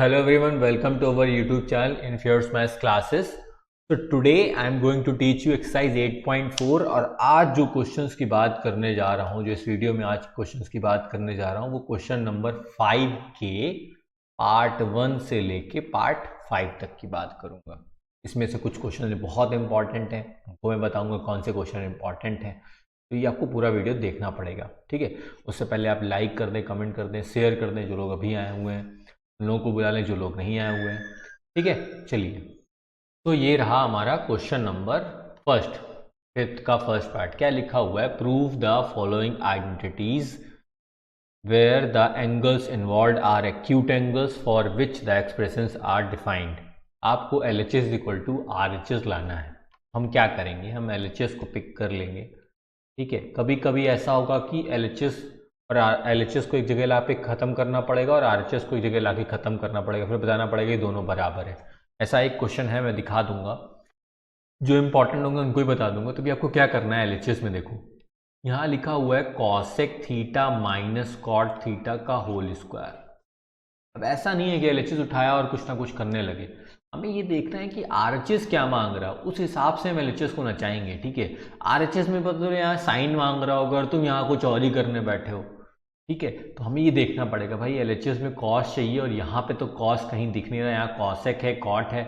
hello everyone, welcome to our YouTube channel Infused Maths Classes. So today I am going to teach you exercise 8.4 और आज जो questions की बात करने जा रहा हूँ, जो इस वीडियो में आज क्वेश्चंस की बात करने जा रहा हूँ, वो क्वेश्चन नंबर 5 के पार्ट 1 से लेके पार्ट 5 तक की बात करूँगा। इसमें से कुछ क्वेश्चन बहुत इंपॉर्टेंट हैं, वो मैं बताऊँगा कौन से क्वेश्चन इंपॉर्टेंट हैं, तो ये आपको पूरा वीडियो देखना पड़ेगा। ठीक है, उससे पहले आप लाइक कर दें, कमेंट कर दें, शेयर कर दें जो लोग अभी आए हुए हैं, लोगों को बुला लें जो लोग नहीं आए हुए हैं। ठीक है, चलिए, तो ये रहा हमारा क्वेश्चन नंबर फिफ्थ का फर्स्ट पार्ट। क्या लिखा हुआ है? Prove the following identities where the angles involve are acute angles for which the expressions are defined. आपको LHS इक्वल टू RHS लाना है। हम क्या करेंगे, हम LHS को पिक कर लेंगे। ठीक है, कभी कभी ऐसा होगा कि LHS और LHS को एक जगह ला के ख़त्म करना पड़ेगा और RHS को एक जगह ला के ख़त्म करना पड़ेगा, फिर बताना पड़ेगा ये दोनों बराबर है। ऐसा एक क्वेश्चन है, मैं दिखा दूंगा, जो इंपॉर्टेंट होंगे उनको ही बता दूंगा। तो भी आपको क्या करना है, LHS में देखो, यहाँ लिखा हुआ है cosec theta minus cot theta का होल स्क्वायर। अब ऐसा नहीं है कि LHS उठाया और कुछ ना कुछ करने लगे, हमें ये देखना है कि RHS क्या मांग रहा है, उस हिसाब से हम LHS को नचाएंगे। ठीक है, RHS में मतलब यहाँ साइन मांग रहा होगा और तुम यहाँ कुछ और ही करने बैठे हो। ठीक है, तो हमें ये देखना पड़ेगा भाई LHS में कॉस चाहिए और यहाँ पे तो कॉस कहीं दिख नहीं रहा, यहाँ कॉसेक है, कॉट है।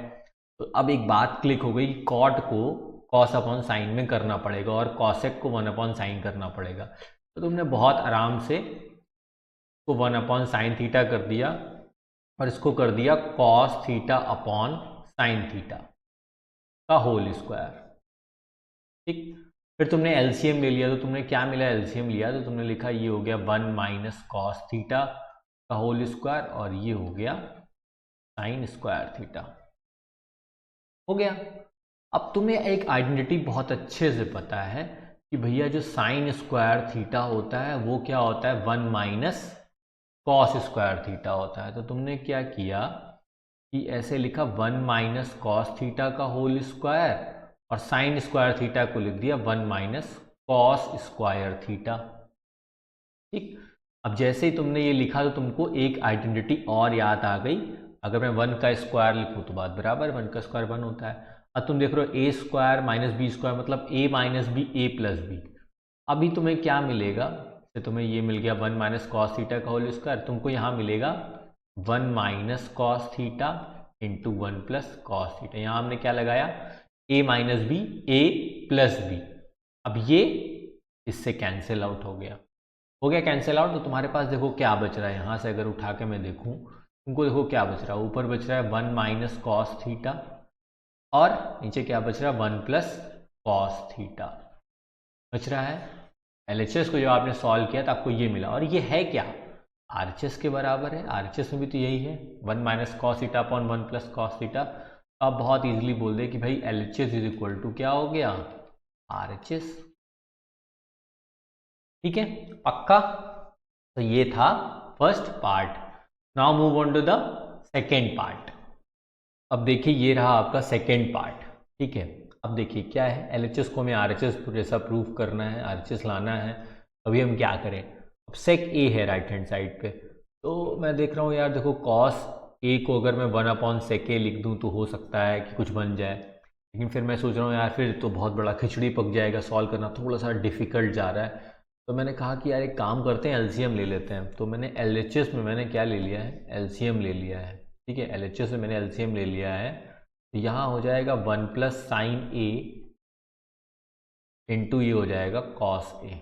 तो अब एक बात क्लिक हो गई, कॉट को कॉस अपॉन साइन में करना पड़ेगा और कॉसेक को 1 अपॉन साइन करना पड़ेगा। तो तुमने बहुत आराम से को 1 अपॉन साइन थीटा कर दिया और इसको कर दिया cos theta upon sine theta का होल स्क्वायर। ठीक, फिर तुमने LCM ले लिया, तो तुमने क्या मिला, LCM लिया तो तुमने लिखा ये हो गया 1 माइनस कॉस थीटा का होल स्क्वायर और ये हो गया साइन स्क्वायर थीटा। हो गया। अब तुम्हें एक आइडेंटिटी बहुत अच्छे से पता है कि भैया जो साइन स्क्वायर थीटा होता है वो क्या होता है, 1 माइनस कॉस स्क्वायर थीटा होता है। तो तुमने क्या किया कि ऐसे लिखा 1 माइनस कॉस थीटा का होल स्क्वायर और साइन स्क्वायर थीटा को लिख दिया 1 माइनस कॉस स्क्वायर थीटा। ठीक, अब जैसे ही तुमने ये लिखा तो तुमको एक आइडेंटिटी और याद आ गई। अगर मैं 1 का स्क्वायर लिखूँ तो बात बराबर, 1 का स्क्वायर 1 होता है। अब तुम देख रहे हो A square minus B square मतलब A minus B A plus B. अभी तुम्हें क्या मिलेगा, तो तुम्हें ये मिल गया 1 माइनस कॉस थीटा का होल स्क्वायर, तुमको यहाँ मिलेगा 1 minus cos theta into 1 plus cos theta. यहाँ हमने क्या लगाया, A minus B A plus B. अब ये इससे कैंसिल आउट हो गया कैंसिल आउट। तो तुम्हारे पास देखो क्या बच रहा है, यहाँ से अगर उठा के मैं देखूँ तुमको देखो क्या बच रहा है, ऊपर बच रहा है 1 माइनस कॉस थीटा और नीचे क्या बच रहा है 1 प्लस कॉस थीटा बच रहा है। LHS को जब आपने सॉल्व किया तो आपको ये मिला और ये है क्या, RHS के बराबर है। RHS में भी तो यही है 1 minus cos theta upon 1 plus cos theta. आप बहुत इजीली बोल दे कि भाई LHS इज इक्वल टू क्या हो गया, RHS। ठीक है, पक्का। तो ये था first part. Now move on to the second part. अब देखिए ये रहा आपका सेकेंड पार्ट। ठीक है, अब देखिए क्या है, LHS को हमें RHS जैसा प्रूफ करना है, RHS लाना है। अभी हम क्या करें, अब सेक A है राइट हैंड साइड पे, तो मैं देख रहा हूँ यार देखो कॉस A को अगर मैं 1 अपॉन सेक A लिख दूँ तो हो सकता है कि कुछ बन जाए, लेकिन फिर मैं सोच रहा हूँ यार फिर तो बहुत बड़ा खिचड़ी पक जाएगा, सॉल्व करना थोड़ा सा डिफिकल्ट जा रहा है। तो मैंने कहा कि यार एक काम करते हैं LCM ले लेते हैं। तो मैंने LHS में मैंने क्या ले लिया है, LCM ले लिया है। ठीक है, LHS में मैंने LCM ले लिया है। तो यहाँ हो जाएगा 1 प्लस साइन A इंटू ये हो जाएगा कॉस A।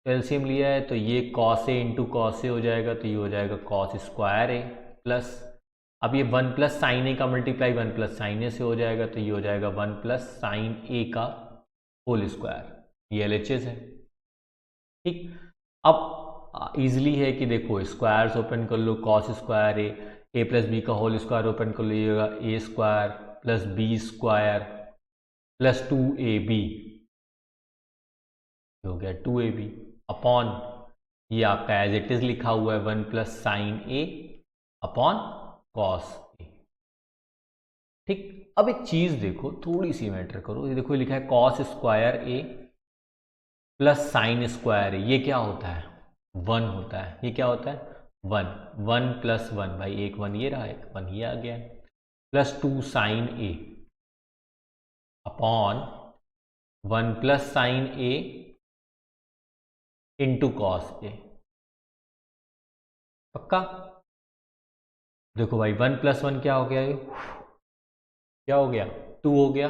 तो LCM लिया है तो ये cos A into cos A हो जाएगा, तो ये हो जाएगा कॉस स्क्वायर A प्लस, अब ये 1 प्लस साइन A का मल्टीप्लाई 1 प्लस साइन A से हो जाएगा, तो ये हो जाएगा 1 प्लस साइन A का होल स्क्वायर। ये LHS है। ठीक, अब इजीली है कि देखो स्क्वायर्स ओपन कर लो, cos square A plus B का होल स्क्वायर ओपन कर लीजिएगा, A square plus B square plus 2ab हो गया 2ab अपॉन ये आपका एज इट इज लिखा हुआ है 1 plus sine A upon cos ए। ठीक, अब एक चीज देखो, थोड़ी सी मैटर करो, ये देखो लिखा है cos square A plus sine square ए, ये क्या होता है 1 होता है, ये क्या होता है वन प्लस वन, भाई एक वन ये रहा, एक वन ये आ गया, plus 2 sign A upon 1 plus sine A into cos A. पक्का? देखो भाई 1 प्लस 1 क्या हो गया, ये क्या हो गया, 2 हो गया,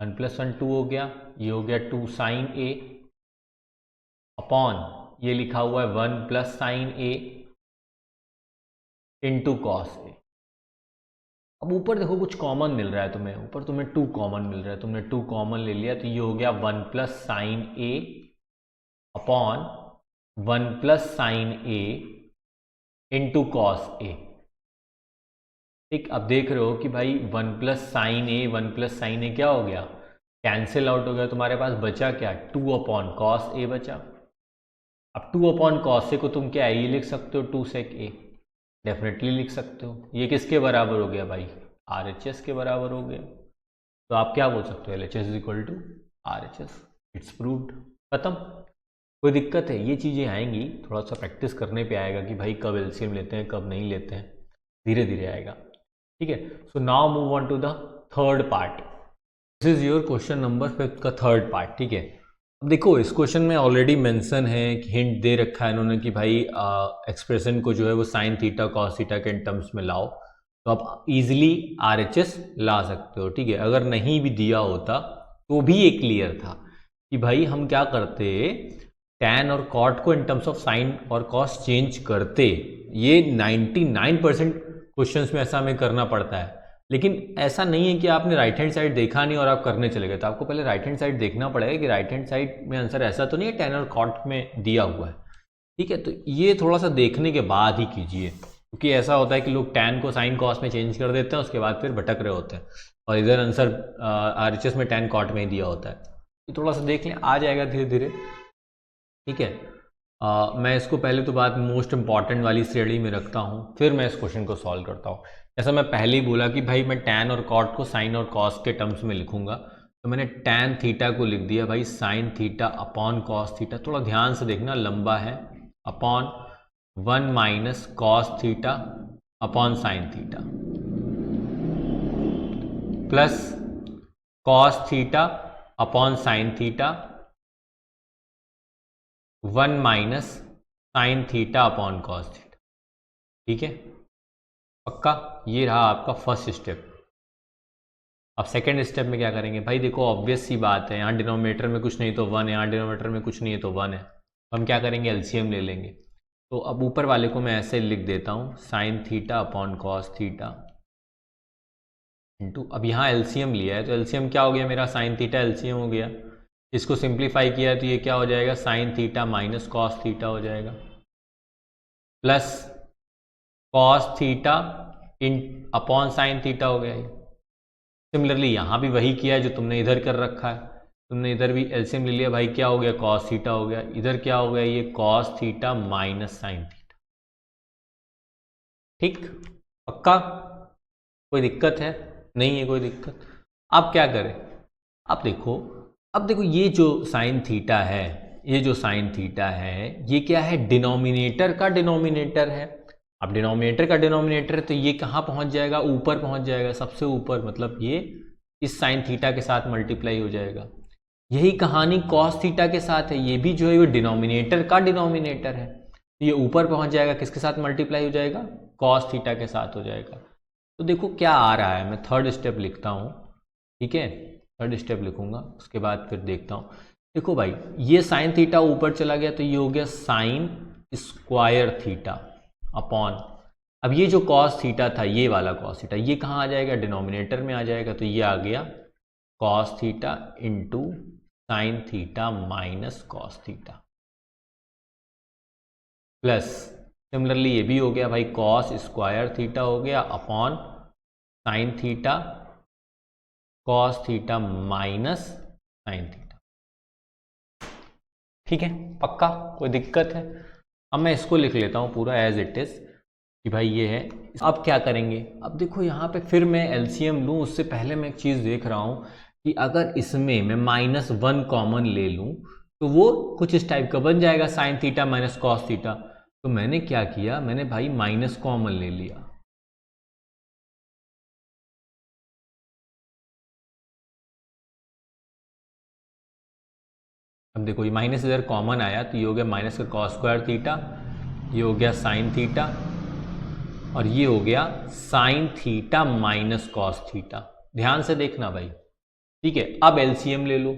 1 प्लस 1 2 हो गया, ये हो गया 2 साइन ए अपॉन ये लिखा हुआ है 1 plus sine A into cos A. अब ऊपर देखो कुछ कॉमन मिल रहा है तुम्हें, ऊपर तुम्हें 2 कॉमन मिल रहा है, तुमने 2 कॉमन ले लिया तो ये हो गया 1 plus sine A upon 1 plus sine A into cos A. ठीक, अब देख रहे हो कि भाई 1 प्लस साइन ए 1 प्लस साइन ए क्या हो गया, कैंसिल आउट हो गया, तुम्हारे पास बचा क्या, 2 अपॉन कॉस ए बचा। अब 2 अपॉन कॉस ए को तुम क्या ये लिख सकते हो, 2 सेक ए, डेफिनेटली लिख सकते हो। ये किसके बराबर हो गया भाई, RHS के बराबर हो गया। तो आप क्या बोल सकते हो, LHS is equal to RHS, it's proved, खत्म। कोई दिक्कत है, ये चीज़ें आएंगी, थोड़ा सा प्रैक्टिस करने पे आएगा कि भाई कब LCM लेते हैं कब नहीं लेते हैं, धीरे धीरे आएगा। ठीक है, so now move on to the third part. This is your question number 5 का थर्ड पार्ट। ठीक है, अब देखो इस क्वेश्चन में ऑलरेडी मेंशन है, हिंट दे रखा है इन्होंने कि भाई एक्सप्रेशन को जो है वो साइन थीटा कॉस थीटा के टर्म्स में लाओ, तो आप इजीली RHS ला सकते हो। ठीक है, अगर नहीं भी दिया होता तो भी ये क्लियर था कि भाई हम क्या करते, टैन और कॉट को इन टर्म्स ऑफ साइन और कॉस चेंज करते। ये 99% क्वेश्चंस में ऐसा हमें करना पड़ता है, लेकिन ऐसा नहीं है कि आपने राइट हैंड साइड देखा नहीं और आप करने चले गए। तो आपको पहले राइट हैंड साइड देखना पड़ेगा कि राइट हैंड साइड में आंसर ऐसा तो नहीं है टैन और कॉट में दिया हुआ है। ठीक है, तो ये थोड़ा सा देखने के बाद ही कीजिए, क्योंकि ऐसा होता है कि लोग टैन को साइन कॉस में चेंज कर देते हैं, उसके बाद फिर भटक रहे होते हैं और इधर आंसर RHS में टैन कॉट में ही दिया होता है। तो थोड़ा सा देख लें, आ जाएगा धीरे धीरे। ठीक है, मैं इसको पहले तो बात मोस्ट इंपॉर्टेंट वाली श्रेणी में रखता हूँ, फिर मैं इस क्वेश्चन को सॉल्व करता हूँ। जैसा मैं पहले ही बोला कि भाई मैं टैन और कॉट को साइन और कॉस के टर्म्स में लिखूंगा, तो मैंने टैन थीटा को लिख दिया भाई sine theta upon cos theta. थोड़ा ध्यान से देखना, लंबा है, upon 1 minus cos theta upon sine theta plus cos theta upon sine theta 1 minus sine theta upon cos theta. ठीक है, पक्का? ये रहा आपका फर्स्ट स्टेप। अब सेकेंड स्टेप में क्या करेंगे भाई, देखो ऑब्वियस सी बात है, यहाँ डिनोमिनेटर में कुछ नहीं तो 1 है, यहाँ डिनोमिनेटर में कुछ नहीं है तो 1 है, तो हम क्या करेंगे, LCM ले लेंगे। तो अब ऊपर वाले को मैं ऐसे लिख देता हूँ, sine theta upon cos theta into, अब यहाँ LCM लिया है तो LCM क्या हो गया मेरा, साइन थीटा LCM हो गया। इसको सिंप्लीफाई किया तो ये क्या हो जाएगा, sign theta minus cos theta हो जाएगा, plus cos theta in upon sine theta हो गया। सिमिलरली यहाँ भी वही किया है जो तुमने इधर कर रखा है, तुमने इधर भी LCM ले लिया भाई, क्या हो गया, कॉस थीटा हो गया, इधर क्या हो गया, ये cos theta minus sine theta. ठीक, पक्का? कोई दिक्कत है? नहीं है कोई दिक्कत। अब क्या करें, अब देखो ये जो साइन थीटा है, ये जो साइन थीटा है, ये क्या है, डिनोमिनेटर का डिनोमिनेटर है। अब डिनोमिनेटर का डिनोमिनेटर है तो ये कहाँ पहुँच जाएगा, ऊपर पहुँच जाएगा, सबसे ऊपर, मतलब ये इस साइन थीटा के साथ मल्टीप्लाई हो जाएगा। यही कहानी कॉस थीटा के साथ है, ये भी जो है वो डिनोमिनेटर का डिनोमिनेटर है, तो ये ऊपर पहुँच जाएगा, किसके साथ मल्टीप्लाई हो जाएगा, कॉस थीटा के साथ हो जाएगा। तो देखो क्या आ रहा है, मैं थर्ड स्टेप लिखता हूँ। ठीक है, थर्ड स्टेप लिखूंगा, उसके बाद फिर देखता हूँ। देखो भाई ये साइन थीटा ऊपर चला गया तो ये हो गया साइन स्क्वायर थीटा अपॉन, अब ये जो कॉस थीटा था, ये वाला कॉस थीटा, ये कहाँ आ जाएगा, डिनोमिनेटर में आ जाएगा, तो ये आ गया cos theta into sine theta minus cos theta, plus similarly ये भी हो गया भाई, कॉस स्क्वायर थीटा हो गया upon sine theta cos theta minus sine theta. ठीक है, पक्का? कोई दिक्कत है? अब मैं इसको लिख लेता हूँ पूरा एज इट इज कि भाई ये है। अब क्या करेंगे, अब देखो यहाँ पे फिर मैं LCM लूँ, उससे पहले मैं एक चीज़ देख रहा हूँ कि अगर इसमें मैं -1 कॉमन ले लूँ तो वो कुछ इस टाइप का बन जाएगा, sign theta minus cos theta. तो मैंने क्या किया, मैंने भाई माइनस कॉमन ले लिया। अब देखो ये माइनस इधर कॉमन आया तो ये हो गया माइनस का कॉस स्क्वायर थीटा, ये हो गया साइन थीटा, और ये हो गया sine theta minus cos theta. ध्यान से देखना भाई, ठीक है। अब एलसीएम ले लो।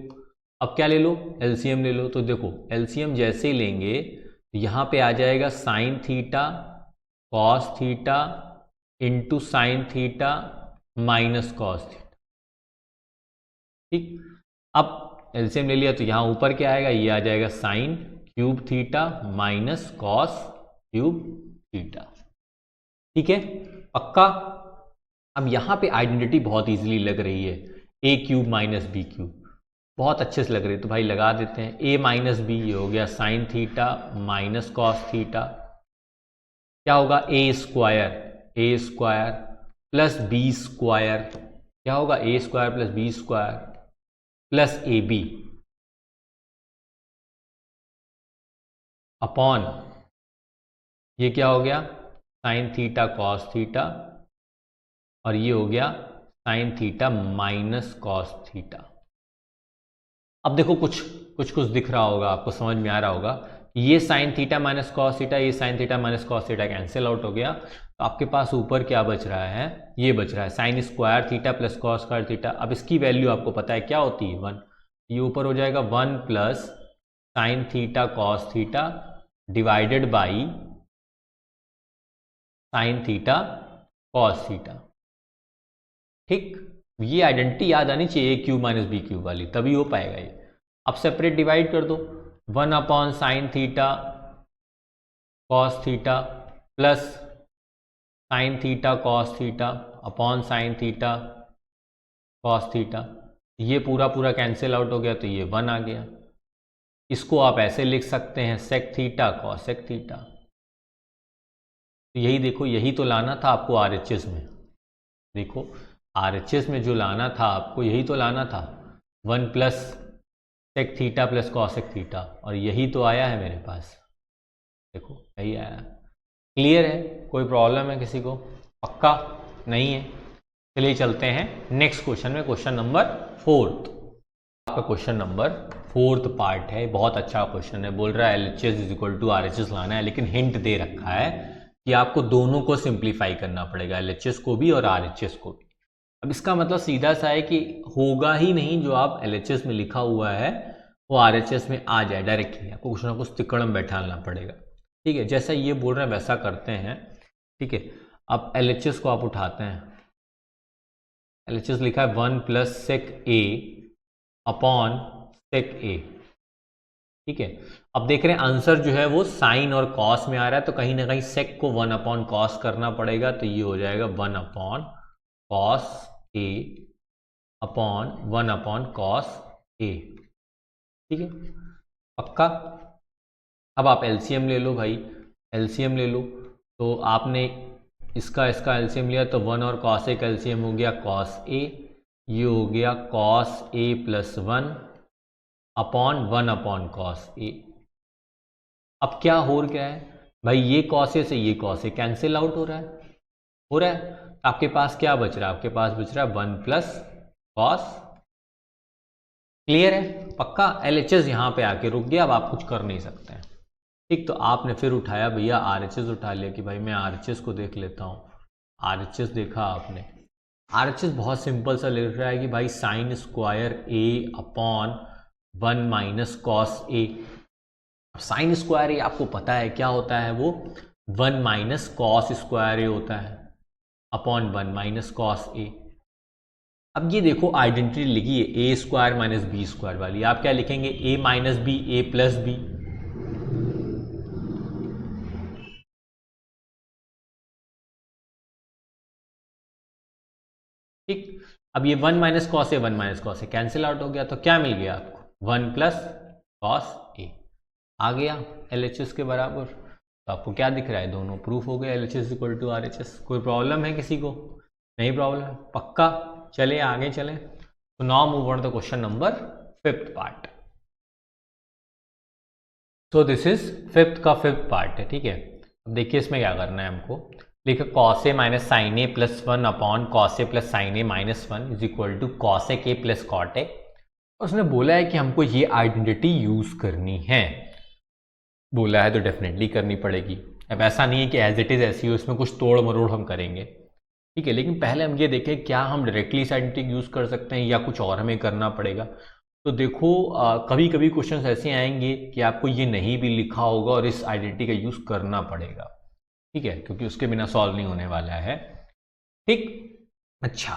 अब क्या ले लो, एलसीएम ले लो। तो देखो एलसीएम जैसे ही लेंगे तो यहाँ पे आ जाएगा sine theta cos theta into sine theta minus cos theta, ठीक। अब एलसीएम ले लिया तो यहाँ ऊपर क्या आएगा, ये आ जाएगा sine cube theta minus cos cube theta, ठीक है, पक्का। अब यहाँ पे आइडेंटिटी बहुत इजीली लग रही है, ए क्यूब माइनस बी क्यूब, बहुत अच्छे से लग रही है, तो भाई लगा देते हैं। ए माइनस बी, ये हो गया sine theta minus cos theta, क्या होगा A square plus B square, क्या होगा A square plus B square plus A B upon, ये क्या हो गया साइन थीटा कॉस थीटा, और ये हो गया sine theta minus cos theta. अब देखो कुछ कुछ दिख रहा होगा आपको, समझ में आ रहा होगा। ये sine theta minus cos theta, ये sine theta minus cos theta cancel out हो गया, तो आपके पास ऊपर क्या बच रहा है, ये बच रहा है sine square theta plus cos square theta. अब इसकी वैल्यू आपको पता है क्या होती है, 1। ये ऊपर हो जाएगा 1 plus sine theta cos theta divided by sine theta cos theta, ठीक। ये आइडेंटिटी याद आनी चाहिए, ए क्यूब माइनस बी क्यूब वाली, तभी हो पाएगा ये। अब सेपरेट डिवाइड कर दो, 1 upon sine theta cos theta plus sine theta cos theta upon sine theta cos theta, ये पूरा पूरा कैंसिल आउट हो गया, तो ये 1 आ गया। इसको आप ऐसे लिख सकते हैं sec theta cos sec theta. तो यही देखो, यही तो लाना था आपको आरएचएस में, देखो आरएचएस में जो लाना था आपको, यही तो लाना था, 1 plus sec theta plus cosec theta, और यही तो आया है मेरे पास, देखो यही आया। क्लियर है, कोई प्रॉब्लम है किसी को, पक्का नहीं है? चलिए चलते हैं नेक्स्ट क्वेश्चन में, क्वेश्चन नंबर 4। आपका क्वेश्चन नंबर 4 पार्ट है, बहुत अच्छा क्वेश्चन है। बोल रहा है LHS is equal to RHS लाना है, लेकिन हिंट दे रखा है कि आपको दोनों को सिंप्लीफाई करना पड़ेगा, एलएचएस को भी और आरएचएस को भी। अब इसका मतलब सीधा सा है कि होगा ही नहीं जो आप एलएचएस में लिखा हुआ है वो आरएचएस में आ जाए डायरेक्टली, आपको कुछ ना कुछ तिकड़म बैठाना पड़ेगा, ठीक है। जैसा ये बोल रहे हैं वैसा करते हैं, ठीक है। अब एलएचएस को आप उठाते हैं, एलएचएस लिखा है 1 प्लस सेक ए अपॉन सेक ए, ठीक है। अब देख रहे हैं आंसर जो है वो साइन और कॉस में आ रहा है, तो कहीं ना कहीं सेक को 1 अपॉन कॉस करना पड़ेगा, तो ये हो जाएगा 1 upon cos A upon 1 upon cos ए, ठीक है, पक्का। अब आप एलसीएम ले लो भाई, एलसीएम ले लो, तो आपने इसका एलसीएम लिया तो 1 और कॉस ए का एलसीएम हो गया कॉस ए, ये हो गया cos A plus 1 upon 1 upon cos ए। अब क्या हो गया है भाई, ये कॉस ए से ये कॉस ए कैंसिल आउट हो रहा है, आपके पास क्या बच रहा है, आपके पास बच रहा है 1 प्लस कॉस। क्लियर है, पक्का। एलएचएस यहाँ पे आके रुक गया, अब आप कुछ कर नहीं सकते हैं, ठीक। तो आपने फिर उठाया भैया आरएचएस उठा लिया कि भाई मैं आरएचएस को देख लेता हूँ। आरएचएस देखा आपने, आरएचएस बहुत सिंपल सा लिख रहा है कि भाई sine square A upon 1 minus cos A. Sine square ए आपको पता है क्या होता है, वो 1 माइनस कॉस स्क्वायर ए होता है अपॉन 1 माइनस कॉस ए। अब ये देखो आइडेंटिटी लिखी है ए स्क्वायर माइनस बी स्क्वायर वाली, आप क्या लिखेंगे ए minus B A plus B, ठीक। अब ये 1 minus cos A 1 minus cos A cancel out हो गया, तो क्या मिल गया आपको 1 प्लस कॉस ए आ गया एलएचएस के बराबर। तो आपको क्या दिख रहा है, दोनों प्रूफ हो गया एलएचएस इक्वल टू आरएचएस। कोई प्रॉब्लम है किसी को? नहीं प्रॉब्लम है, पक्का। चले आगे चलें, तो now move on to question number 5th part. So this is 5th का 5th पार्ट है, ठीक है। देखिए इसमें क्या करना है हमको, लिखा cos A minus sine A plus 1 upon cos A plus sine A minus 1 is equal to cos A के प्लस कॉट ए। उसने बोला है कि हमको ये आइडेंटिटी यूज करनी है, बोला है तो डेफिनेटली करनी पड़ेगी। अब ऐसा नहीं है कि एज इट इज ऐसी हो, इसमें कुछ तोड़ मरोड़ हम करेंगे, ठीक है। लेकिन पहले हम ये देखें क्या हम डायरेक्टली इस आइडेंटिटी यूज कर सकते हैं या कुछ और हमें करना पड़ेगा। तो देखो कभी कभी क्वेश्चंस ऐसे आएंगे कि आपको ये नहीं भी लिखा होगा और इस आइडेंटिटी का यूज करना पड़ेगा, ठीक है, क्योंकि उसके बिना सॉल्व नहीं होने वाला है, ठीक। अच्छा,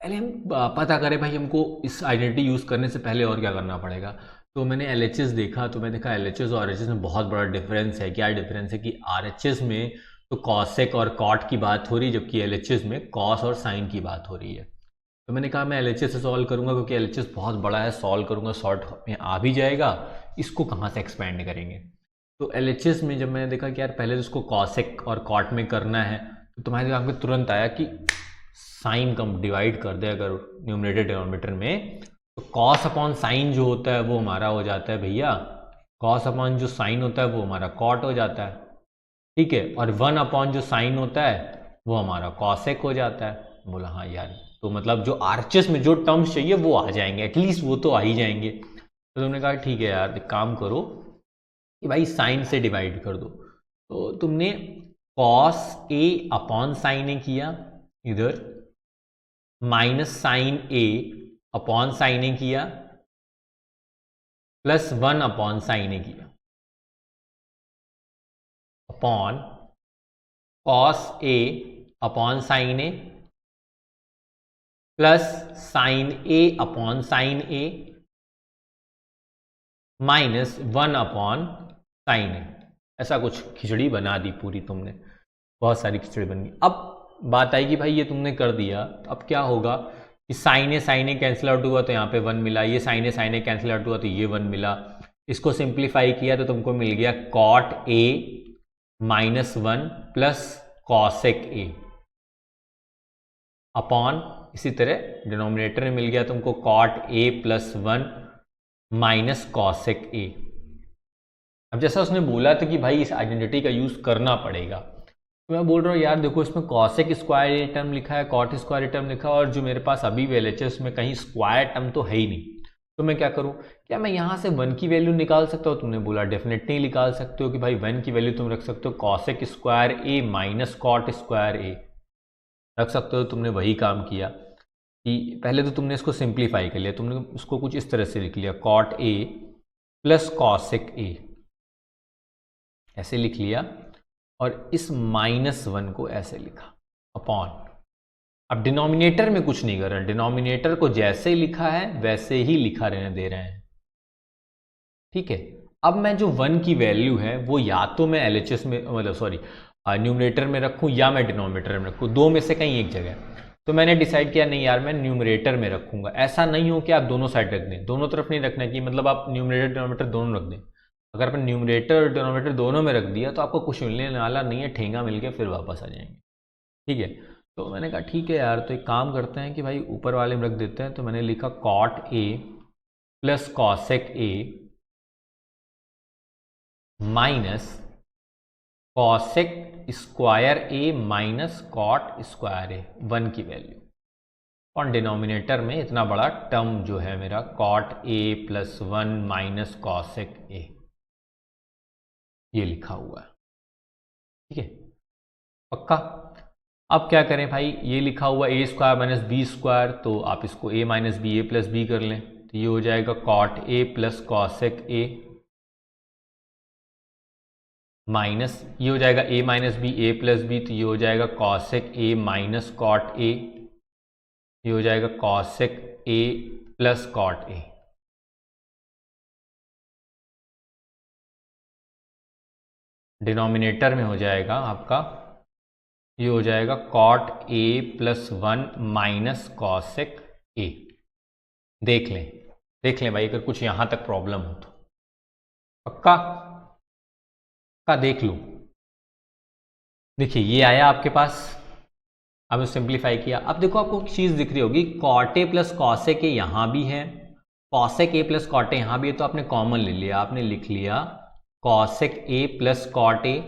पहले हम पता करें भाई हमको इस आइडेंटिटी यूज करने से पहले और क्या करना पड़ेगा। तो मैंने LHS देखा, तो मैं देखा LHS और RHS में बहुत बड़ा डिफरेंस है। क्या डिफरेंस है कि RHS में तो कॉसेक और कॉट की बात हो रही है, जबकि LHS में कॉस और साइन की बात हो रही है। तो मैंने कहा मैं LHS से सॉल्व करूंगा, क्योंकि LHS बहुत बड़ा है, सॉल्व करूंगा शॉर्ट में आ भी जाएगा, इसको कहाँ से एक्सपेंड करेंगे। तो LHS में जब मैंने देखा कि यार पहले तो उसको कॉसेक और कॉट में करना है, तो तुम्हारे दिमाग में तुरंत आया कि साइन कम डिवाइड कर दे अगर न्यूमरेटर डिनोमिनेटर में, तो कॉस अपॉन साइन जो होता है वो हमारा हो जाता है भैया, कॉस अपॉन जो साइन होता है वो हमारा कॉट हो जाता है, ठीक है। और 1 अपॉन जो साइन होता है वो हमारा कॉसेक हो जाता है। बोला हाँ यार, तो मतलब जो आरएचएस में जो टर्म्स चाहिए वो आ जाएंगे, एटलीस्ट वो तो आ ही जाएंगे। तो तुमने कहा ठीक है यार, एक काम करो कि भाई साइन से डिवाइड कर दो। तो तुमने कॉस ए अपॉन साइन ए किया, इधर minus sine A upon sine ए किया, प्लस 1 अपॉन साइन ए किया, upon cos A upon sine A plus sine A upon sine A minus 1 upon sine ए। ऐसा कुछ खिचड़ी बना दी पूरी तुमने, बहुत सारी खिचड़ी बन गई। अब बात आई कि भाई ये तुमने कर दिया, तो अब क्या होगा कि साइन ए कैंसिल आउट हुआ तो यहाँ पे 1 मिला, ये साइन ए कैंसिल आउट हुआ तो ये 1 मिला। इसको सिंप्लीफाई किया तो तुमको मिल गया cot A minus 1 plus cosec A upon, इसी तरह डिनोमिनेटर में मिल गया तुमको cot A plus 1 minus cosec A. अब जैसा उसने बोला था कि भाई इस आइडेंटिटी का यूज करना पड़ेगा, तो मैं बोल रहा हूँ यार देखो इसमें कॉसेक स्क्वायर टर्म लिखा है, कॉट स्क्वायर टर्म लिखा है, और जो मेरे पास अभी LHS में कहीं स्क्वायर टर्म तो है ही नहीं। तो मैं क्या करूँ, क्या मैं यहाँ से 1 की वैल्यू निकाल सकता हूँ। तुमने बोला डेफिनेटली निकाल सकते हो कि भाई 1 की वैल्यू तुम रख सकते हो cosec square A minus cot square ए रख सकते हो। तुमने वही काम किया कि पहले तो तुमने इसको सिंप्लीफाई कर लिया, तुमने उसको कुछ इस तरह से लिख लिया cot A plus cosec A, ऐसे लिख लिया, और इस -1 को ऐसे लिखा अपॉन। अब डिनोमिनेटर में कुछ नहीं कर रहे, डिनोमिनेटर को जैसे लिखा है वैसे ही लिखा रहने दे रहे हैं, ठीक है। अब मैं जो 1 की वैल्यू है वो या तो मैं LHS में मतलब सॉरी न्यूमरेटर में रखूं या मैं डिनोमिनेटर में रखूं, दो में से कहीं एक जगह। तो मैंने डिसाइड किया नहीं यार मैं न्यूमरेटर में रखूंगा। ऐसा नहीं हो कि आप दोनों साइड रख दें, दोनों तरफ नहीं रखना कि मतलब आप न्यूमरेटर डिनोमिनेटर दोनों रख दें। अगर अपन न्यूमरेटर और डिनोमिनेटर दोनों में रख दिया तो आपको कुछ मिलने वाला नहीं है, ठेंगा मिल के फिर वापस आ जाएंगे, ठीक है। तो मैंने कहा ठीक है यार, तो एक काम करते हैं कि भाई ऊपर वाले में रख देते हैं। तो मैंने लिखा cot A plus cosec A minus cosec square A minus cot square A, 1 की वैल्यू, और डिनोमिनेटर में इतना बड़ा टर्म जो है मेरा cot A plus 1 minus cosec A, ये लिखा हुआ है, ठीक है, पक्का। अब क्या करें भाई, ये लिखा हुआ A square minus B square, तो आप इसको A minus B A plus B कर लें, तो ये हो जाएगा cot A plus cosec A minus ये हो जाएगा A minus B A plus B, तो ये हो जाएगा cosec A minus cot A, ये हो जाएगा cosec A plus cot A. Denominator में हो जाएगा आपका, ये हो जाएगा cot A plus 1 minus cosec ए। देख लें भाई अगर कुछ यहां तक प्रॉब्लम हो तो पक्का का देख लो। देखिए ये आया आपके पास, अब सिंप्लीफाई किया। अब देखो आपको चीज दिख रही होगी, cot A plus cosec A यहां भी है, cosec A plus cot A यहां भी है, तो आपने कॉमन ले लिया, आपने लिख लिया cosec A plus cot A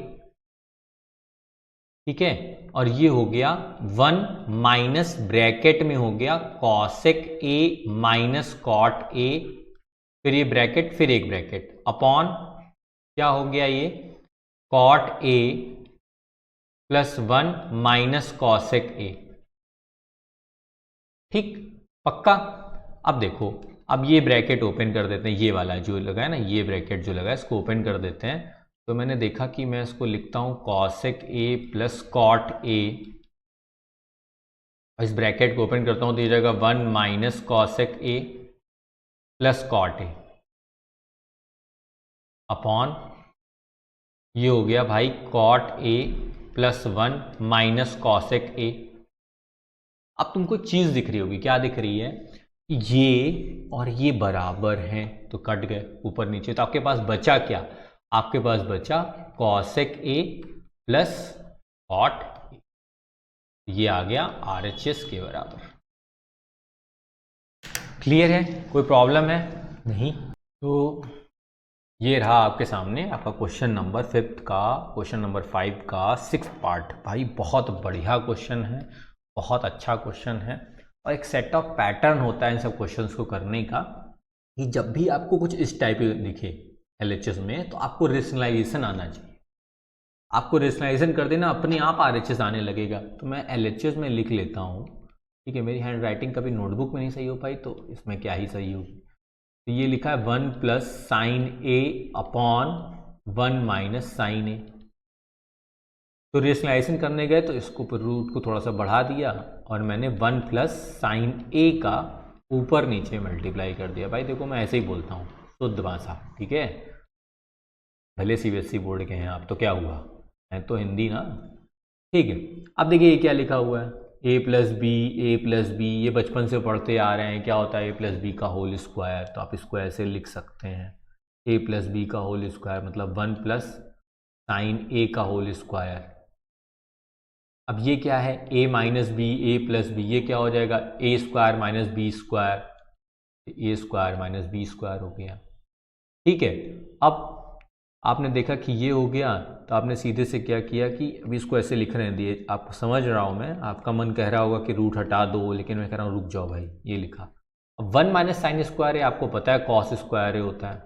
ठीक है, और ये हो गया 1 माइनस ब्रैकेट में हो गया cosec A minus cot A, फिर ये ब्रैकेट, फिर एक ब्रैकेट अपॉन क्या हो गया ये cot A plus 1 minus cosec A. ठीक, पक्का। अब देखो, अब ये ब्रैकेट ओपन कर देते हैं, ये वाला जो लगा है ना, ये ब्रैकेट जो लगा है इसको ओपन कर देते हैं। तो मैंने देखा कि मैं इसको लिखता हूं cosec A plus cot A, इस ब्रैकेट को ओपन करता हूं तो ये जाएगा 1 minus cosec A plus cot A upon ये हो गया भाई cot A plus 1 minus cosec A. अब तुमको चीज दिख रही होगी, क्या दिख रही है, ये और ये बराबर हैं तो कट गए ऊपर नीचे, तो आपके पास बचा क्या, आपके पास बचा cosec A plus cot A, ये आ गया RHS के बराबर। क्लियर है, कोई प्रॉब्लम है नहीं? तो ये रहा आपके सामने आपका क्वेश्चन नंबर 5 का, क्वेश्चन नंबर 5 का 6th पार्ट। भाई बहुत बढ़िया क्वेश्चन है, बहुत अच्छा क्वेश्चन है, और एक सेट ऑफ पैटर्न होता है इन सब क्वेश्चंस को करने का, कि जब भी आपको कुछ इस टाइप दिखे LHS में तो आपको रेशनलाइजेशन आना चाहिए। आपको रेशनलाइजेशन कर देना, अपने आप RHS आने लगेगा। तो मैं LHS में लिख लेता हूँ, ठीक है, मेरी हैंड राइटिंग कभी नोटबुक में नहीं सही हो पाई तो इसमें क्या ही सही होगी। तो ये लिखा है 1 plus sine A upon 1 minus sine ए। तो रेशनलाइजेशन करने गए तो इसको रूट को थोड़ा सा बढ़ा दिया और मैंने 1 प्लस साइन ए का ऊपर नीचे मल्टीप्लाई कर दिया। भाई देखो मैं ऐसे ही बोलता हूँ शुद्ध भाषा, ठीक है, भले CBSE बोर्ड के हैं आप तो क्या हुआ, है तो हिंदी ना, ठीक है। अब देखिए ये क्या लिखा हुआ है, a प्लस बी, ये बचपन से पढ़ते आ रहे हैं, क्या होता है a प्लस बी का होल स्क्वायर, तो आप इसको ऐसे लिख सकते हैं a प्लस बी का होल स्क्वायर मतलब 1 प्लस साइन ए का होल स्क्वायर। अब ये क्या है a minus B, a plus B, ये क्या हो जाएगा a square minus B square, a square minus B square हो गया, ठीक है। अब आपने देखा कि ये हो गया तो आपने सीधे से क्या किया कि अभी इसको ऐसे लिख रहे हैं, आपको समझ रहा हूँ मैं, आपका मन कह रहा होगा कि रूट हटा दो, लेकिन मैं कह रहा हूँ रुक जाओ भाई, ये लिखा। अब 1 माइनस साइन स्क्वायर है, आपको पता है कॉस स्क्वायर होता है,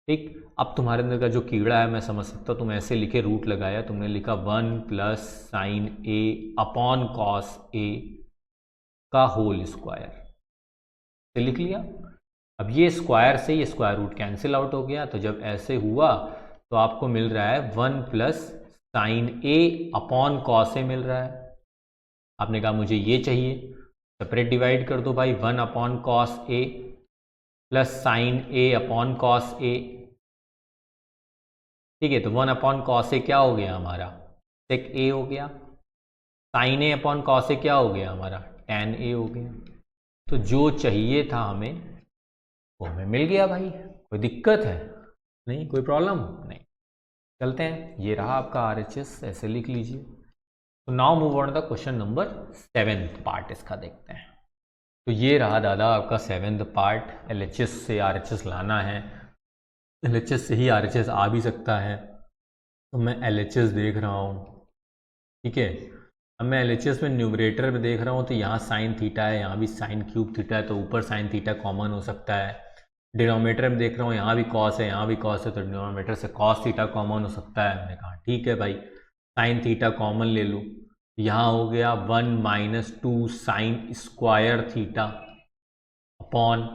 ठीक। अब तुम्हारे अंदर का जो कीड़ा है मैं समझ सकता हूँ, तुम ऐसे लिखे रूट लगाया, तुमने लिखा 1 plus sine A upon cos ए का होल स्क्वायर, लिख लिया। अब ये स्क्वायर से ये स्क्वायर रूट कैंसिल आउट हो गया, तो जब ऐसे हुआ तो आपको मिल रहा है 1 plus sine A upon cos ए मिल रहा है। आपने कहा मुझे ये चाहिए, सेपरेट डिवाइड कर दो भाई, 1 upon cos A plus sine A upon cos ए, ठीक है। तो 1 अपॉन कॉस ए क्या हो गया हमारा, सेक ए हो गया, साइन ए अपॉन कॉस ए क्या हो गया हमारा, टैन ए हो गया। तो जो चाहिए था हमें वो हमें मिल गया भाई, कोई दिक्कत है नहीं, कोई प्रॉब्लम नहीं। चलते हैं, ये रहा आपका RHS, ऐसे लिख लीजिए। तो now move on the question number 7th part, इसका देखते हैं। तो ये रहा दादा आपका 7th पार्ट, LHS से RHS लाना है, LHS से ही RHS आ भी सकता है, तो मैं LHS देख रहा हूँ, ठीक है। अब मैं LHS में न्यूमरेटर में देख रहा हूँ तो यहाँ साइन थीटा है, यहाँ भी साइन क्यूब थीटा है, तो ऊपर साइन थीटा कॉमन हो सकता है। डिनोमिनेटर में देख रहा हूँ यहाँ भी कॉस है, यहाँ भी कॉस है, तो डिनोमिनेटर से कॉस थीटा कॉमन हो सकता है। मैंने कहा ठीक है भाई, साइन थीटा कॉमन ले लो, यहाँ हो गया 1 minus 2 sine square theta upon,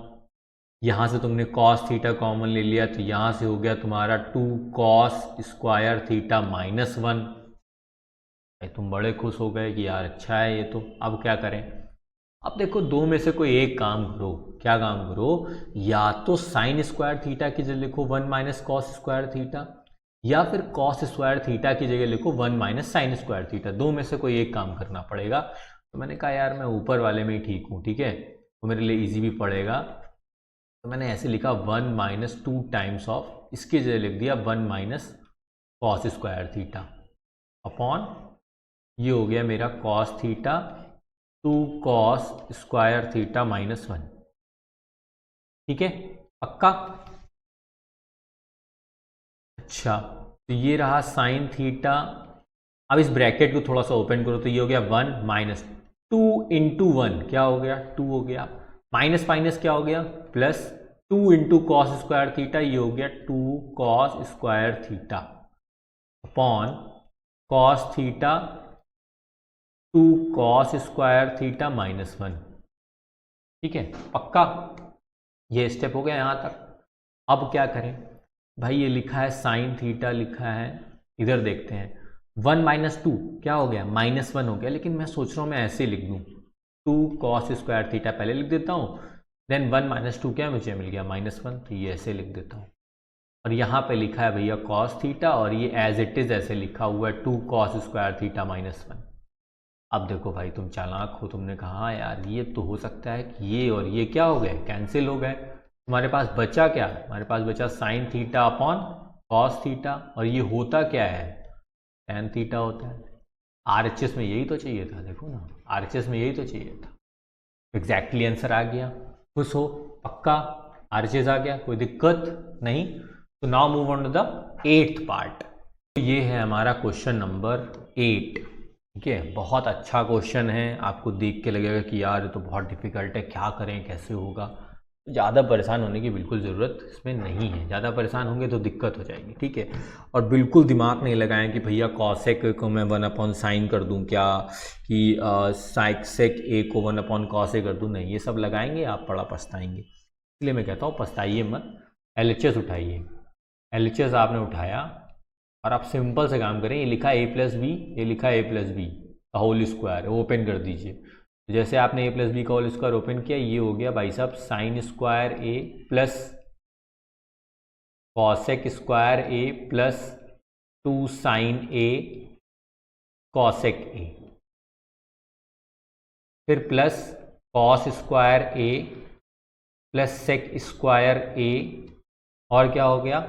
यहाँ से तुमने कॉस थीटा कॉमन ले लिया तो यहाँ से हो गया तुम्हारा 2 कॉस स्क्वायर थीटा माइनस 1। तुम बड़े खुश हो गए कि यार अच्छा है ये तो। अब क्या करें, अब देखो दो में से कोई एक काम करो, क्या काम करो, या तो साइन स्क्वायर थीटा की जगह लिखो 1 माइनस कॉस स्क्वायर थीटा, या फिर कॉस स्क्वायर थीटा की जगह लिखो 1 माइनस साइन स्क्वायर थीटा, दो में से कोई एक काम करना पड़ेगा। तो मैंने कहा यार मैं ऊपर वाले में ही ठीक हूँ, ठीक है, तो मेरे लिए ईजी भी पड़ेगा, तो मैंने ऐसे लिखा 1 माइनस 2 टाइम्स ऑफ, इसकी जगह लिख दिया 1 minus cos square theta upon, ये हो गया मेरा cos theta 2 cos square theta minus 1, ठीक है, पक्का। अच्छा, तो ये रहा साइन थीटा अब इस ब्रैकेट को थोड़ा सा ओपन करो तो ये हो गया 1 माइनस 2 इंटू 1 क्या हो गया 2 हो गया, माइनस माइनस क्या हो गया plus 2 into cos square theta, ये हो गया 2 cos square theta upon cos theta 2 cos square theta minus 1। ठीक है, पक्का ये स्टेप हो गया यहाँ तक। अब क्या करें भाई, ये लिखा है साइन थीटा लिखा है, इधर देखते हैं 1 माइनस 2 क्या हो गया -1 हो गया, लेकिन मैं सोच रहा हूँ मैं ऐसे लिख दूँ 2 कॉस स्क्वायर थीटा पहले लिख देता हूँ, देन 1 माइनस 2 क्या मुझे मिल गया -1, तो ये ऐसे लिख देता हूँ। और यहाँ पे लिखा है भैया कॉस थीटा और ये एज इट इज़ ऐसे लिखा हुआ है 2 कॉस स्क्वायर थीटा -1। अब देखो भाई तुम चालाक हो, तुमने कहा यार ये तो हो सकता है कि ये और ये क्या हो गए कैंसिल हो गए, तुम्हारे पास बचा क्या, हमारे पास बचा sine theta upon cos theta, और ये होता क्या है टैन थीटा होता है। आरएचएस में यही तो चाहिए था, देखो ना आरएचएस में यही तो चाहिए था। एग्जैक्टली आंसर आ गया, खुश हो, पक्का आरएचएस आ गया, कोई दिक्कत नहीं। तो now move on to the 8th part. ये है हमारा क्वेश्चन नंबर 8। ठीक है, बहुत अच्छा क्वेश्चन है, आपको देख के लगेगा कि यार ये तो बहुत डिफिकल्ट है, क्या करें कैसे होगा। ज़्यादा परेशान होने की बिल्कुल ज़रूरत इसमें नहीं है, ज़्यादा परेशान होंगे तो दिक्कत हो जाएगी। ठीक है, और बिल्कुल दिमाग नहीं लगाएं कि भैया कॉसेक को मैं 1/sin कर दूं क्या, कि सेक ए को 1/cos कर दूं, नहीं, ये सब लगाएंगे आप बड़ा पछताएंगे। इसलिए मैं कहता हूँ पछताइए मत, LHS उठाइए। LHS आपने उठाया और आप सिंपल से काम करें, ये लिखा a प्लस बी, ये लिखा a प्लस बी का होल स्क्वायर, ओपन कर दीजिए। जैसे आपने a प्लस बी का होल स्क्वायर ओपन किया, ये हो गया भाई साहब sine square a plus cosec square a plus 2 sine a cosec a, फिर plus cos square a plus sec square a, और क्या हो गया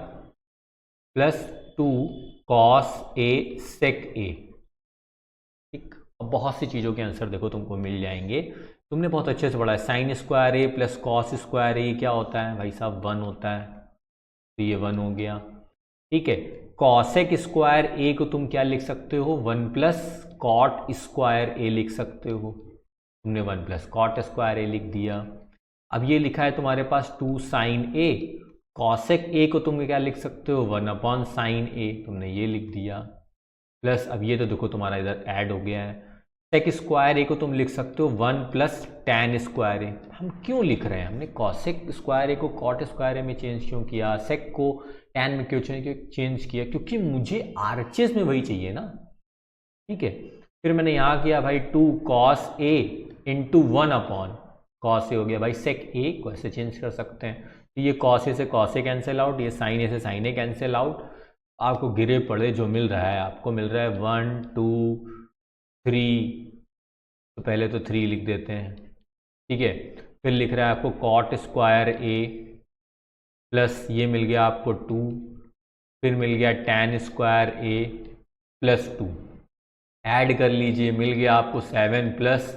plus 2 cos a sec a। ठीक, अब बहुत सी चीज़ों के आंसर देखो तुमको मिल जाएंगे, तुमने बहुत अच्छे से पढ़ा है। Sign square a plus cos square a क्या होता है भाई साहब 1 होता है, तो ये 1 हो गया। ठीक है, कॉसेक स्क्वायर a को तुम क्या लिख सकते हो 1 प्लस कॉट स्क्वायर a लिख सकते हो, तुमने 1 प्लस कॉट स्क्वायर a लिख दिया। अब ये लिखा है तुम्हारे पास 2 साइन a, कॉसेक a को तुम क्या लिख सकते हो 1/sin a, तुमने ये लिख दिया, प्लस अब ये तो देखो तुम्हारा इधर ऐड हो गया है। सेक स्क्वायर a को तुम लिख सकते हो 1 प्लस टैन स्क्वायर a। हम क्यों लिख रहे हैं, हमने कॉसेक स्क्वायर a को कॉट स्क्वायर a में चेंज क्यों किया, सेक को टैन में क्यों चेंज किया, क्योंकि मुझे आरएचएस में वही चाहिए ना। ठीक है, फिर मैंने यहाँ किया भाई 2 cos a into 1/cos a हो गया भाई सेक a को ऐसे चेंज कर सकते हैं, तो ये कॉस ए से कॉस ए कैंसिल आउट, ये साइन ए से साइन ए कैंसिल आउट, आपको गिरे पड़े जो मिल रहा है, आपको मिल रहा है 1 2 3, तो पहले तो 3 लिख देते हैं। ठीक है, फिर लिख रहा है आपको कॉट स्क्वायर ए प्लस ये मिल गया आपको 2, फिर मिल गया tan square A plus 2, add कर लीजिए, मिल गया आपको 7 plus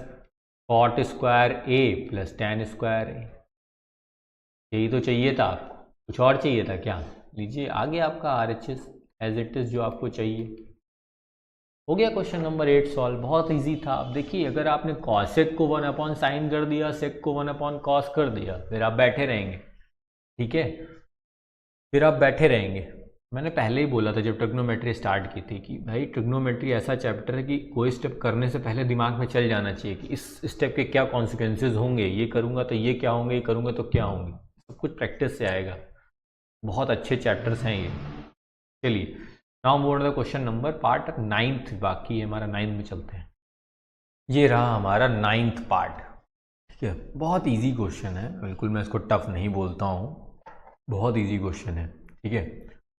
cot square A plus tan square ए। यही तो चाहिए था आपको, कुछ और चाहिए था क्या, लीजिए आ गया आपका RHS एज इट इज़ जो आपको चाहिए। हो गया क्वेश्चन नंबर 8 सॉल्व, बहुत इजी था। अब देखिए अगर आपने कॉसेक को 1/sin कर दिया, सेक को 1/cos कर दिया, फिर आप बैठे रहेंगे। ठीक है, फिर आप बैठे रहेंगे। मैंने पहले ही बोला था जब ट्रिग्नोमेट्री स्टार्ट की थी कि भाई ट्रिग्नोमेट्री ऐसा चैप्टर है कि कोई स्टेप करने से पहले दिमाग में चल जाना चाहिए कि इस स्टेप के क्या कॉन्सिक्वेंसेज होंगे, ये करूँगा तो ये क्या होंगे, ये करूँगा तो क्या होंगे, सब कुछ प्रैक्टिस से आएगा। बहुत अच्छे चैप्टर्स हैं ये। चलिए now move on to the question number part 9th, बाकी है हमारा 9th में चलते हैं। ये रहा हमारा 9th पार्ट। ठीक है, बहुत इजी क्वेश्चन है, बिल्कुल मैं इसको टफ नहीं बोलता हूँ, बहुत इजी क्वेश्चन है। ठीक है,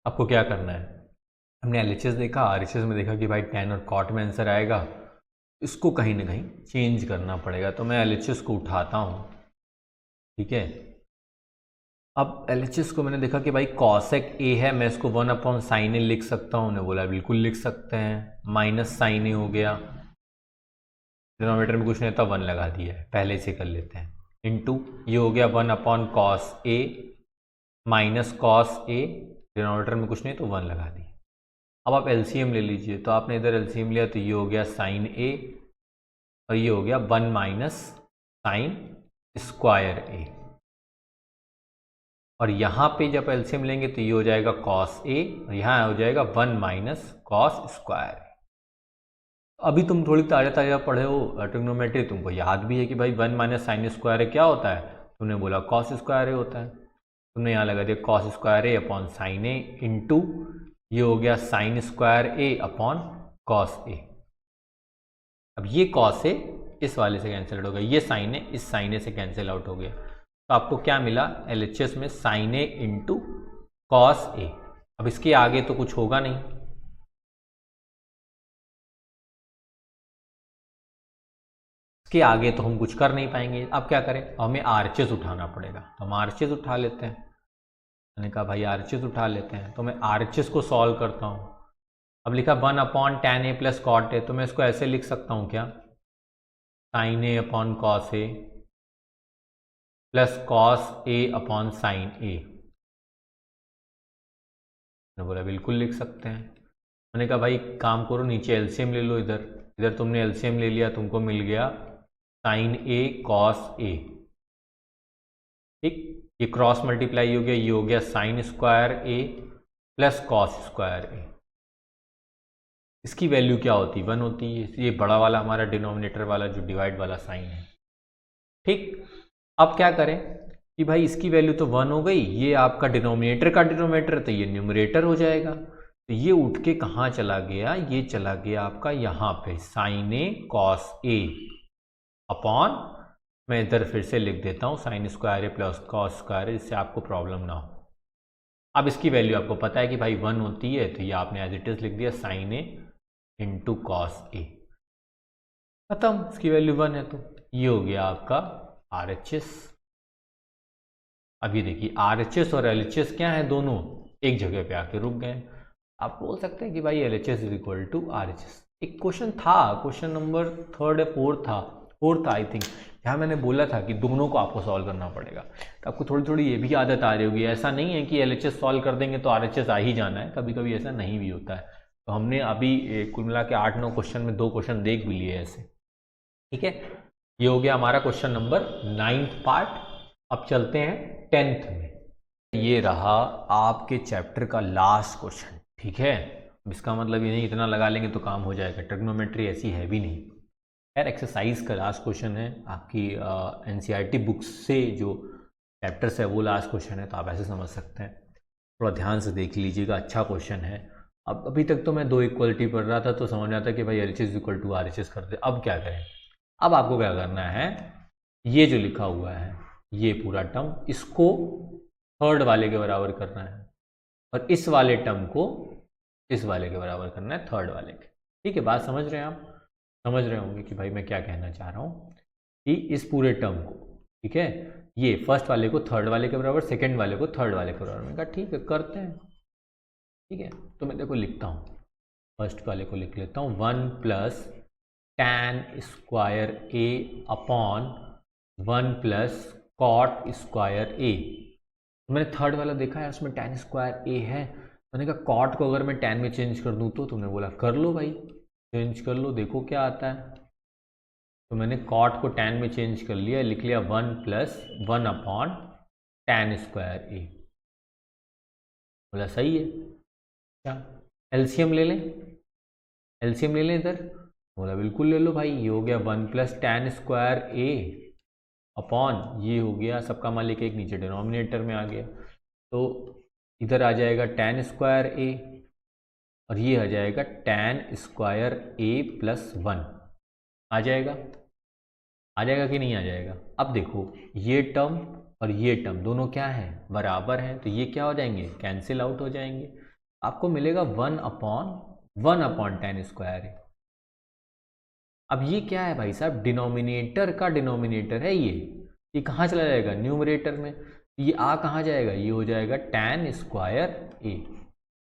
आपको क्या करना है, हमने LHS देखा, RHS में देखा कि भाई टैन और कॉट में आंसर आएगा, इसको कहीं ना कहीं चेंज करना पड़ेगा, तो मैं LHS को उठाता हूँ। ठीक है, अब LHS को मैंने देखा कि भाई कॉसेक a है, मैं इसको 1/sin a लिख सकता हूँ, उन्हें बोला बिल्कुल लिख सकते हैं, माइनस साइन ए हो गया, डिनोमिनेटर में कुछ नहीं था 1 लगा दिया है, पहले से कर लेते हैं, इनटू ये हो गया 1/cos a minus cos a, denominator में कुछ नहीं तो 1 लगा दिया। अब आप एलसीएम ले लीजिए, तो आपने इधर एलसीएम लिया तो ये हो गया साइन ए और ये हो गया 1 माइनस साइन स्क्वायर ए, और यहाँ पे जब एलसीएम लेंगे तो ये हो जाएगा कॉस ए और यहाँ हो जाएगा 1 माइनस कॉस स्क्वायर ए। अभी तुम थोड़ी ताज़ा ताज़ा पढ़े हो ट्रिग्नोमेट्री, तुमको याद भी है कि भाई 1 माइनस साइन स्क्वायर ए क्या होता है, तुमने बोला कॉस स्क्वायर ए होता है, तुमने यहाँ लगा दिया कॉस स्क्वायर ए अपॉन साइन ए इंटू ये हो गया साइन स्क्वायर ए अपॉन कॉस ए। अब ये कॉस ए इस वाले से कैंसिल हो गया, ये साइन ए इस साइन ए से कैंसिल आउट हो गया, तो आपको क्या मिला एलएचएस में sign A into cos A. अब इसके आगे तो कुछ होगा नहीं, इसके आगे तो हम कुछ कर नहीं पाएंगे। अब क्या करें, हमें आरएचएस उठाना पड़ेगा, तो हम आरएचएस उठा लेते हैं। मैंने कहा भाई आरएचएस उठा लेते हैं, तो मैं आरएचएस को सॉल्व करता हूँ। अब लिखा 1 upon tan A plus cot A, तो मैं इसको ऐसे लिख सकता हूँ क्या, sine A upon cos A plus cos A upon sine A. मैंने बोला बिल्कुल लिख सकते हैं। मैंने कहा भाई काम करो नीचे एलसीएम ले लो, इधर इधर तुमने एलसीएम ले लिया, तुमको मिल गया साइन ए कॉस ए, ठीक, ये क्रॉस मल्टीप्लाई हो गया, ये हो गया sine square A plus cos square ए। इसकी वैल्यू क्या होती है, 1 होती है, ये बड़ा वाला हमारा डिनोमिनेटर वाला जो डिवाइड वाला साइन है, ठीक। अब क्या करें कि भाई इसकी वैल्यू तो 1 हो गई, ये आपका डिनोमिनेटर का डिनोमिनेटर तो ये न्यूमरेटर हो जाएगा, तो ये उठ के कहाँ चला गया, ये चला गया आपका यहाँ पे sign A cos A upon, मैं इधर फिर से लिख देता हूँ sine square A plus cos square ए, जिससे आपको प्रॉब्लम ना हो। अब इसकी वैल्यू आपको पता है कि भाई 1 होती है, तो ये आपने एज इट इज लिख दिया sign A into cos A, खत्म, इसकी वैल्यू 1 है, तो ये हो गया आपका आरएचएस। अब ये देखिए आरएचएस और एलएचएस क्या है, दोनों एक जगह पे आके रुक गए। आप बोल सकते हैं कि भाई LHS is equal to RHS. एक क्वेश्चन था, क्वेश्चन नंबर 3 या 4 था आई थिंक, जहाँ मैंने बोला था कि दोनों को आपको सॉल्व करना पड़ेगा, तो आपको थोड़ी थोड़ी ये भी आदत आ रही होगी। ऐसा नहीं है कि एलएचएस सॉल्व कर देंगे तो आरएचएस आ ही जाना है, कभी कभी ऐसा नहीं भी होता है। तो हमने अभी कुल मिला के 8-9 क्वेश्चन में 2 क्वेश्चन देख भी लिए ऐसे, ठीक है। ये हो गया हमारा क्वेश्चन नंबर 9th पार्ट। अब चलते हैं 10th में। ये रहा आपके चैप्टर का लास्ट क्वेश्चन, ठीक है। इसका मतलब ये नहीं इतना लगा लेंगे तो काम हो जाएगा, ट्रिग्नोमेट्री ऐसी है भी नहीं यार। एक्सरसाइज का लास्ट क्वेश्चन है आपकी एनसीईआरटी बुक्स से, जो चैप्टर्स है वो लास्ट क्वेश्चन है, तो आप ऐसे समझ सकते हैं। थोड़ा ध्यान से देख लीजिएगा, अच्छा क्वेश्चन है। अब अभी तक तो मैं 2 इक्वलिटी पढ़ रहा था तो समझ आता कि भाई एलएचएस इक्वल टू आरएचएस कर दे। अब क्या करें, अब आपको क्या करना है, ये जो लिखा हुआ है ये पूरा टर्म, इसको थर्ड वाले के बराबर करना है, और इस वाले टर्म को इस वाले के बराबर करना है थर्ड वाले के, ठीक है। बात समझ रहे हैं आप, समझ रहे होंगे कि भाई मैं क्या कहना चाह रहा हूँ, कि इस पूरे टर्म को, ठीक है, ये फर्स्ट वाले को थर्ड वाले के बराबर, सेकंड वाले को थर्ड वाले के बराबर। मैं कहा ठीक है करते हैं, ठीक है। तो मैं देखो लिखता हूँ, फर्स्ट वाले को लिख लेता हूँ 1 प्लस टैन स्क्वायर ए अपॉन 1 प्लस कॉट स्क्वायर ए। मैंने थर्ड वाला देखा है, उसमें टैन स्क्वायर ए है, मैंने कहा कॉट को अगर मैं टैन में चेंज कर दूँ तो तुमने बोला कर लो भाई, चेंज कर लो, देखो क्या आता है। तो मैंने कॉट को टैन में चेंज कर लिया, लिख लिया 1 प्लस 1 अपॉन टैन स्क्वायर ए। बोला सही है क्या, एलसीएम ले लें, एलसीएम ले लें इधर। बोला बिल्कुल ले लो भाई, ये हो गया 1 प्लस टैन स्क्वायर ए अपॉन, ये हो गया सबका मालिक एक नीचे डिनोमिनेटर में आ गया, तो इधर आ जाएगा टैन स्क्वायर ए और ये आ जाएगा टैन स्क्वायर ए प्लस 1। आ जाएगा, आ जाएगा कि नहीं आ जाएगा। अब देखो ये टर्म और ये टर्म दोनों क्या है, बराबर हैं, तो ये क्या हो जाएंगे, कैंसिल आउट हो जाएंगे। आपको मिलेगा 1 अपॉन टैन स्क्वायर ए। अब ये क्या है भाई साहब, डिनोमिनेटर का डिनोमिनेटर है ये कहाँ चला जाएगा, न्यूमरेटर में। ये आ कहाँ जाएगा, ये हो जाएगा टैन स्क्वायर ए,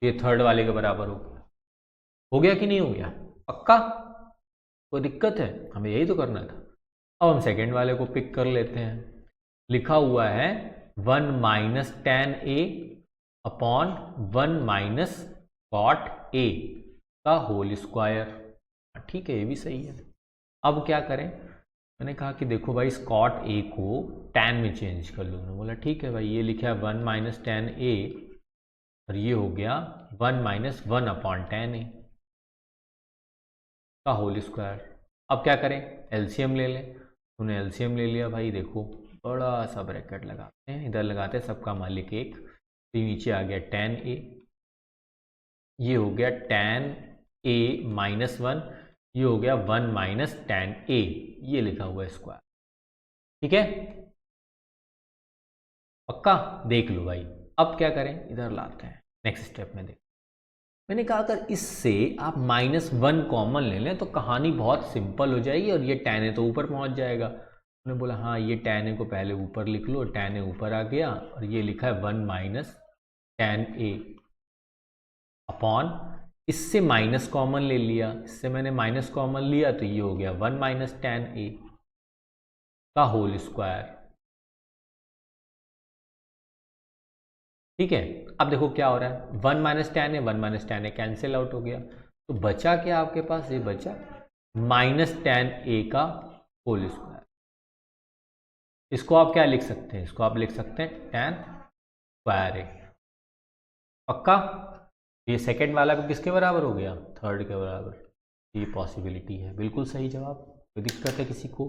ये थर्ड वाले के बराबर हो गया कि नहीं हो गया, पक्का, कोई दिक्कत है, हमें यही तो करना था। अब हम सेकेंड वाले को पिक कर लेते हैं, लिखा हुआ है 1 minus tan A upon 1 minus cot A. का होल स्क्वायर। ठीक है, ये भी सही है। अब क्या करें, मैंने कहा कि देखो भाई स्कॉट ए को tan में चेंज कर लो। बोला ठीक है भाई, ये लिखा है 1 माइनस tan a और ये हो गया 1 माइनस 1/tan a का होल स्क्वायर। अब क्या करें, एलसीएम ले लें। तूने एलसीएम ले लिया भाई, देखो बड़ा सा ब्रैकेट लगाते हैं, इधर लगाते हैं सबका मालिक एक, तो नीचे आ गया tan a, ये हो गया tan a माइनस 1, ये हो गया 1 माइनस tan a, ये लिखा हुआ है स्क्वायर। ठीक है, पक्का देख लो भाई। अब क्या करें, इधर लाते हैं नेक्स्ट स्टेप में। देख, मैंने कहा अगर इससे आप -1 कॉमन ले लें तो कहानी बहुत सिंपल हो जाएगी और ये tan a तो ऊपर पहुंच जाएगा। उन्होंने बोला हाँ, ये tan a को पहले ऊपर लिख लो, tan a ऊपर आ गया और ये लिखा है 1 माइनस tan a अपॉन, इससे माइनस कॉमन ले लिया, इससे मैंने माइनस कॉमन लिया तो ये हो गया 1 माइनस tan a का होल स्क्वायर। ठीक है, अब देखो क्या हो रहा है, 1 minus tan a 1 minus tan a cancel out हो गया, तो बचा क्या आपके पास, ये बचा माइनस tan a का होल स्क्वायर। इसको आप क्या लिख सकते हैं, इसको आप लिख सकते हैं tan स्क्वायर a। पक्का, ये सेकंड वाला भी किसके बराबर हो गया, थर्ड के बराबर। ये पॉसिबिलिटी है, बिल्कुल सही जवाब। कोई दिक्कत है किसी को,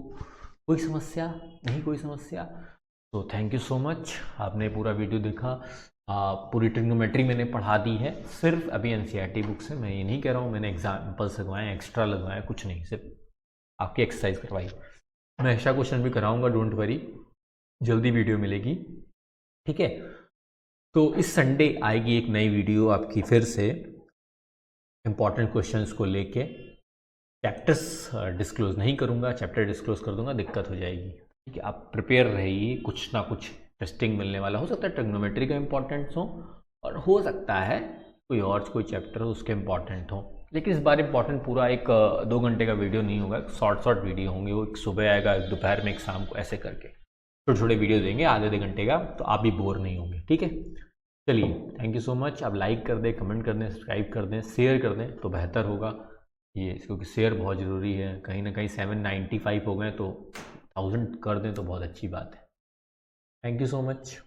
कोई समस्या नहीं, कोई समस्या। तो थैंक यू सो मच, आपने पूरा वीडियो देखा। पूरी ट्रिग्नोमेट्री मैंने पढ़ा दी है, सिर्फ अभी एनसीईआरटी बुक से। मैं ये नहीं कह रहा हूँ मैंने एग्जाम्पल्स लगवाए, एक्स्ट्रा लगवाए, कुछ नहीं, सिर्फ आपकी एक्सरसाइज करवाई। मैं एक्स्ट्रा क्वेश्चन भी कराऊंगा, डोंट वरी, जल्दी वीडियो मिलेगी। ठीक है, तो इस संडे आएगी एक नई वीडियो आपकी फिर से, इम्पॉर्टेंट क्वेश्चंस को लेके। चैप्टर्स डिस्क्लोज नहीं करूँगा, चैप्टर डिस्क्लोज कर दूंगा, दिक्कत हो जाएगी। ठीक है, आप प्रिपेयर रहिए, कुछ ना कुछ टेस्टिंग मिलने वाला। हो सकता है ट्रिग्नोमेट्री का इंपॉर्टेंट्स हो और हो सकता है कोई और कोई चैप्टर हो उसके इंपॉर्टेंट हो, लेकिन इस बार इंपॉर्टेंट पूरा एक 2 घंटे का वीडियो नहीं होगा, शॉर्ट वीडियो होंगे। वो एक सुबह आएगा, एक दोपहर में, एक शाम को, ऐसे करके छोटे छोटे वीडियो देंगे आधे घंटे का, तो आप भी बोर नहीं होंगे। ठीक है, चलिए थैंक यू सो मच। आप लाइक कर दें, कमेंट कर दें, सब्सक्राइब कर दें, शेयर कर दें तो बेहतर होगा ये, क्योंकि शेयर बहुत ज़रूरी है। कहीं ना कहीं 795 हो गए तो 1000 कर दें तो बहुत अच्छी बात है। Thank you so much.